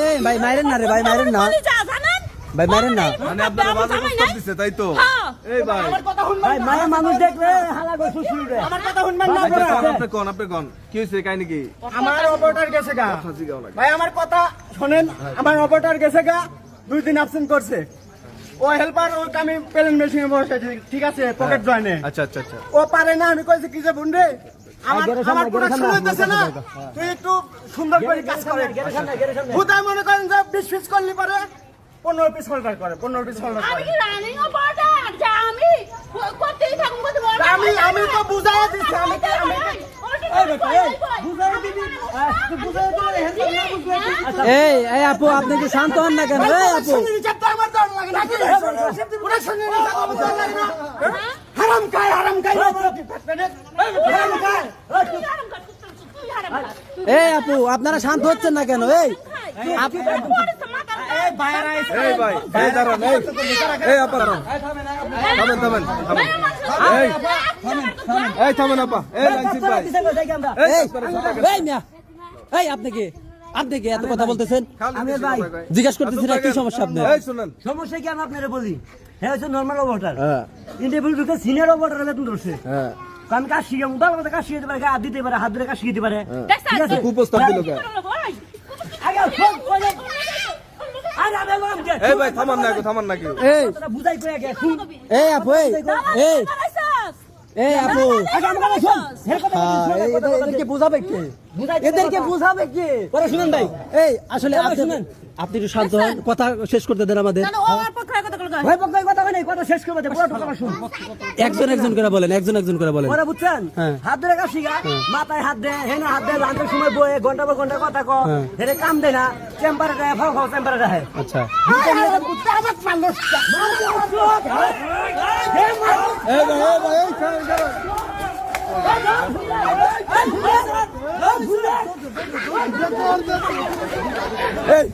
এই ভাই মাইরেন না রে, ভাই মাইরেন না, ভাই মাইরেন না। মানে আপনারা বাজার প্রস্তাব দিচ্ছে তাই তো? এই ভাই ভাই মায়া মানুষ দেখলে হালা গো শুশুরে। আমার কথা শুনবেন না আচ্ছা, আপনারা। আপনি কোন কি হইছে কাহিনী কি? আমার অপারেটর গেছে গা। ফাঁসি গাও লাগে। ভাই আমার কথা শুনেন, আমার অপারেটর গেছে গা, 2 দিন অ্যাবসেন্ট করছে। ও হেল্পার ওই আমি পেলেন মেশিনে বসেছি, ঠিক আছে, পকেট জয়েনে। আচ্ছা আচ্ছা আচ্ছা। ও পারে না, আমি কইছি কি যে বুনরে আমার প্রোডাকশন হইতেছে না, তুই একটু সুন্দর করে কাজ করে। বুঝা মনে করেন যে 20 পিস করলি পারে 15 পিস হোল্ডার করে, 15 পিস হোল্ডার করে। আমি তো বুঝাই দিছি, আমি এই আপু আপনি কি শান্ত হন না কেন? এই আপু হারাম খায় এই আপু আপনারা শান্ত হচ্ছেন না কেন? এই এই ভাই এই দাঁড়ান, এই আপা দাঁড়ান, থামেন এই থামেন আপা, এই লাইনসিক ভাই, এই মিয়া, এই আপনি কি এত কথা বলতেছেন? আমি ভাই জিজ্ঞাসা করতেছি না কি সমস্যা আপনার? এই শুনেন, সমস্যা কি আমি আপনারা বলি, হ্যাঁ হচ্ছে নর্মাল ওভারটার হ্যাঁ ইন্টারভিউ ঢুকে সিনিয়র ওভারটার বেতন ধরছে। হ্যাঁ কারণ কাজ শিখে মোবাইল মতো কাজ শিখতে পারে, হাত দিতে পারে, হাত ধরে কাজ শিখতে পারে। ঠিক আছে, কুপ্রস্তাব দিল কে? আগে সব করে আরে আমি বললাম যে এই ভাই থামান না কি? এই তোরা বুঝাই কই আগে শুন। এই আপু এই আপু আগে আমার কথা শুন, হের কথা এদেরকে বোঝাবে কে? এদেরকে বোঝাবে কে? পরে শুনেন ভাই, এই আসলে আপনি একটু শান্ত হন, কথা শেষ করতে দেন আমাদের। ভাই পক্ষে কথা কই নাই, কথা শেষ করবে দে, পুরো কথা শুন। একজন করে বলেন, একজন করে বলেন। পরে বুঝছেন, হ্যাঁ। হাত ধরে কাজ শিখা, মাথায় হাত দে, হেনে হাত দে, লাঞ্চের সময় বয়ে ঘন্টা পর ঘন্টা কথা ক, হেরে কাম দেয় না, চেম্বারে যায়, ফাও চেম্বারে যায়। আচ্ছা বুঝতে গেলে বুঝতে আমার মানুষ এই